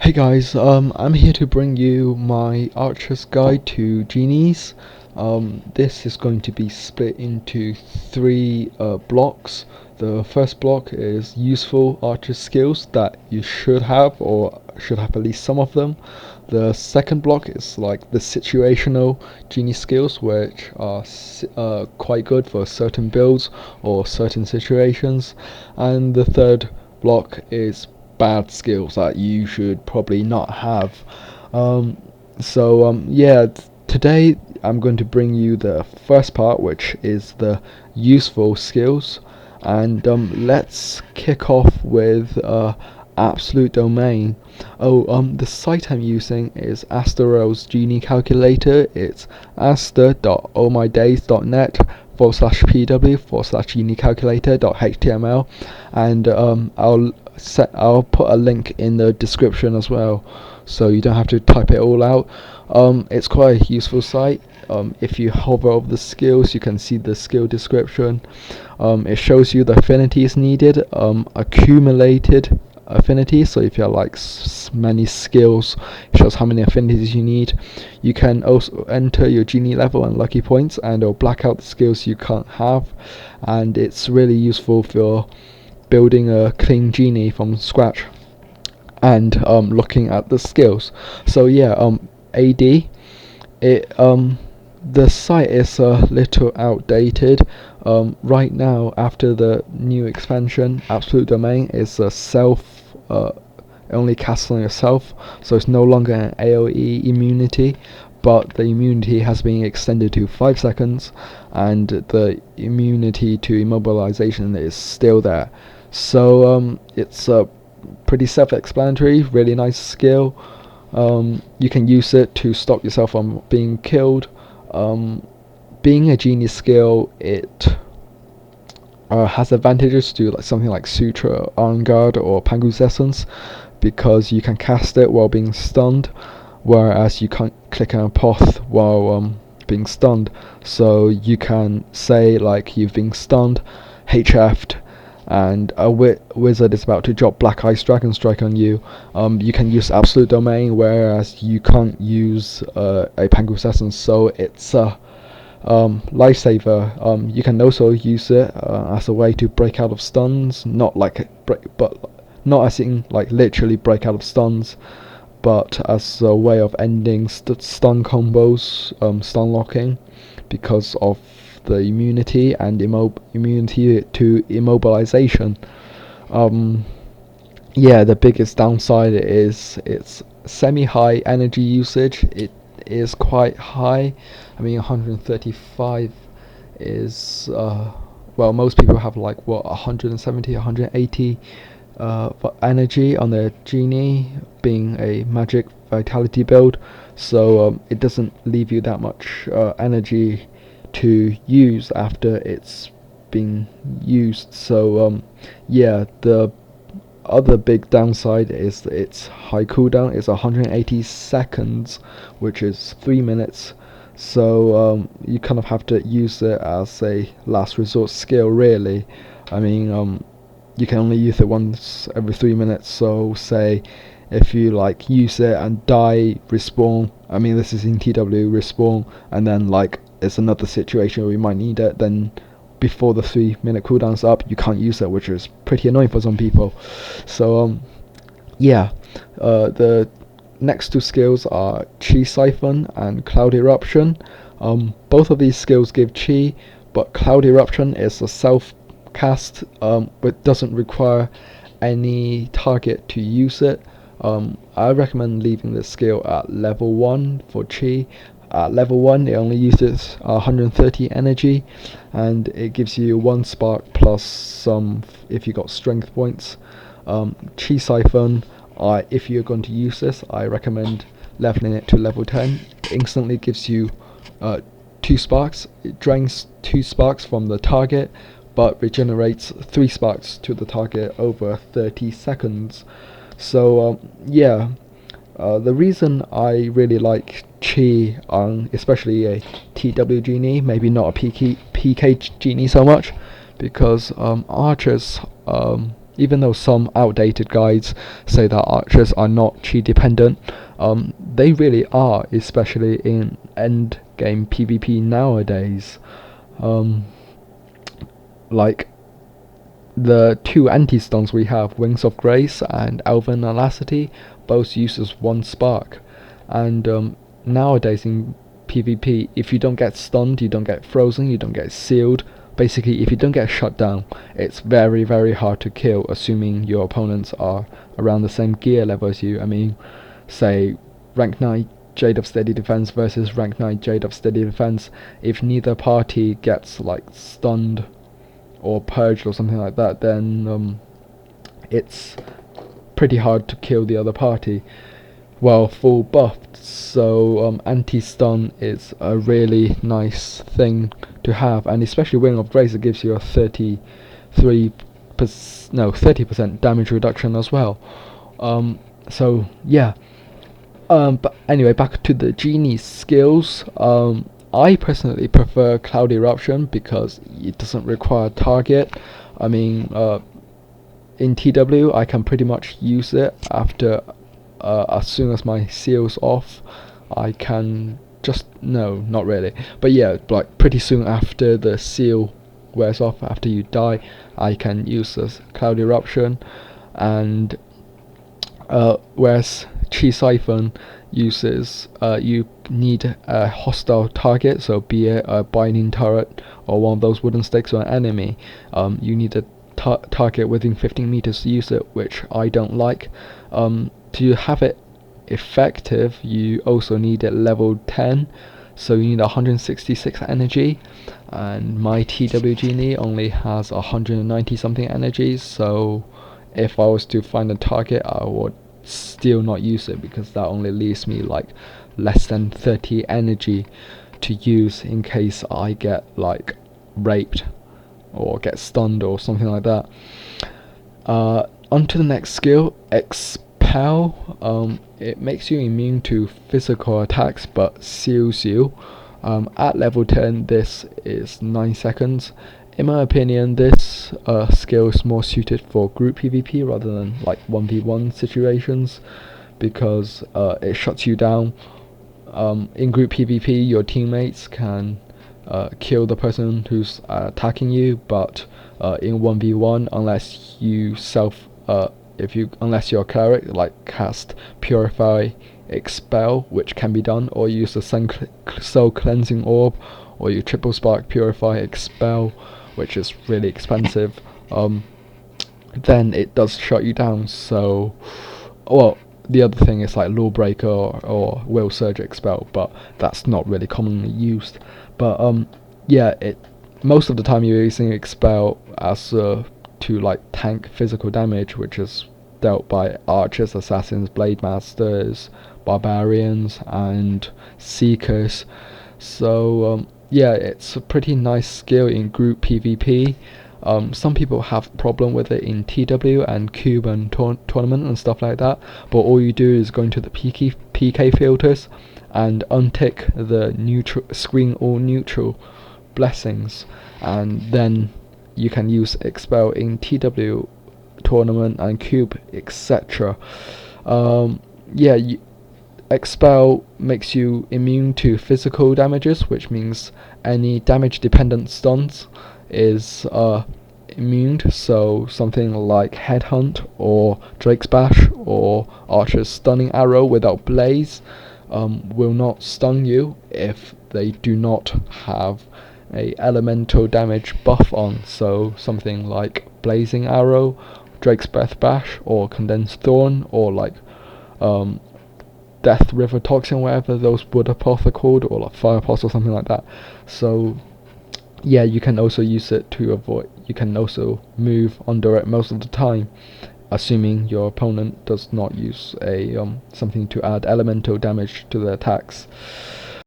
Hey guys, I'm here to bring you my Archer's Guide to Genies. This is going to be split into three blocks. The first block is useful Archer skills that you should have, or should have at least some of them. The second block is like the situational Genie skills, which are quite good for certain builds or certain situations. And the third block is bad skills that you should probably not have. Today I'm going to bring you the first part, which is the useful skills, and let's kick off with absolute domain. The site I'm using is Aster's Genie Calculator. It's aster.ohmydays.net/pw/genie calculator.html, and I'll put a link in the description as well, so you don't have to type it all out. It's quite a useful site. If you hover over the skills, you can see the skill description. It shows you the affinities needed, accumulated affinities. So if you have like many skills, it shows how many affinities you need. You can also enter your Genie level and lucky points, and it'll black out the skills you can't have. And it's really useful for building a clean Genie from scratch and looking at the skills. So yeah, AD, the site is a little outdated. Right now, after the new expansion, Absolute Domain is a self, only casts on yourself, so it's no longer an AoE immunity, but the immunity has been extended to 5 seconds, and the immunity to immobilization is still there. So it's a pretty self-explanatory, really nice skill. You can use it to stop yourself from being killed. Being a Genie skill, it has advantages to like something like Sutra, On Guard, or Pangu's Essence, because you can cast it while being stunned, whereas you can't click on a path while being stunned. So you can say like you've been stunned, HF'd, and a wizard is about to drop Black Ice Dragon Strike on you. You can use Absolute Domain, whereas you can't use a Pangu's Essence, so it's a lifesaver. You can also use it as a way to break out of stuns, not as in like literally break out of stuns, but as a way of ending stun combos, stun locking, because of the immunity and immunity to immobilization. The biggest downside is its semi-high energy usage. It is quite high. I mean, 135 is most people have like 170, 180 energy on their Genie, being a magic vitality build, so it doesn't leave you that much energy to use after it's been used. So the other big downside is that its high cooldown is 180 seconds, which is 3 minutes. So you kind of have to use it as a last resort skill, really. I mean, you can only use it once every 3 minutes. So say if you like use it and die, respawn. I mean, this is in TW, respawn, and then like it's another situation where you might need it, then before the 3 minute cooldown's up, you can't use it, which is pretty annoying for some people. So the next two skills are Chi Siphon and Cloud Eruption. Both of these skills give Chi, but Cloud Eruption is a self cast, but doesn't require any target to use it. I recommend leaving this skill at level 1 for Chi. At level 1 it only uses 130 energy, and it gives you 1 spark plus some if you got strength points. Chi Siphon, if you're going to use this, I recommend leveling it to level 10. It instantly gives you 2 sparks. It drains 2 sparks from the target, but regenerates 3 sparks to the target over 30 seconds. So the reason I really like Chi on especially a TW Genie, maybe not a PK Genie so much, because Archers even though some outdated guides say that archers are not chi dependent, they really are, especially in end game PvP nowadays. Like the two anti-stuns we have, Wings of Grace and Elven Elasticity, both uses one spark, and nowadays in PvP, if you don't get stunned, you don't get frozen, you don't get sealed, basically if you don't get shut down, it's very very hard to kill, assuming your opponents are around the same gear level as you. I mean, say rank 9 Jade of Steady Defense versus rank 9 Jade of Steady Defense, if neither party gets like stunned or purged or something like that, then it's pretty hard to kill the other party. Well, full buffed, so anti-stun is a really nice thing to have, and especially Wing of Grace, it gives you a 30% damage reduction as well. So yeah. But anyway, back to the Genie skills. I personally prefer Cloud Eruption because it doesn't require target. I mean, in TW, I can pretty much use it after, as soon as my seal's off. I can just, no, not really, but yeah, like pretty soon after the seal wears off, after you die, I can use this Cloud Eruption. And whereas Chi Siphon uses, you need a hostile target, so be it a binding turret or one of those wooden sticks or an enemy. You need a target within 15 meters to use it, which I don't like. To have it effective, you also need it level 10, so you need 166 energy, and my TW Genie only has 190 something energy, so if I was to find a target, I would still not use it, because that only leaves me like less than 30 energy to use in case I get like raped or get stunned or something like that. On to the next skill, Expel. It makes you immune to physical attacks but seals you. At level 10, this is 9 seconds. In my opinion, this skill is more suited for group PvP rather than like 1v1 situations, because it shuts you down. In group PvP, your teammates can kill the person who's attacking you, but in 1v1, unless you unless you're a cleric, like cast Purify Expel, which can be done, or use the Soul Cleansing Orb, or you triple spark Purify Expel, which is really expensive, then it does shut you down. So, well, the other thing is like Lawbreaker or Will Surge Expel, but that's not really commonly used. But yeah, most of the time you're using Expel as to like tank physical damage, which is dealt by archers, assassins, blade masters, barbarians, and seekers. So yeah, it's a pretty nice skill in group PvP. Some people have problem with it in TW and Cube and tournament and stuff like that, but all you do is go into the PK filters and untick the neutral screen all neutral blessings, and then you can use Expel in TW, tournament, and Cube, etc. Yeah, Expel makes you immune to physical damages, which means any damage dependent stuns is immune. So something like Headhunt or Drake's Bash or Archer's Stunning Arrow without Blaze will not stun you if they do not have a elemental damage buff on. So something like Blazing Arrow, Drake's Breath Bash, or Condensed Thorn, or like Death River Toxin, whatever those wood apoth are called, or like Fire Apoth or something like that. So yeah, you can also use it to avoid, you can also move under it most of the time, assuming your opponent does not use a something to add elemental damage to their attacks.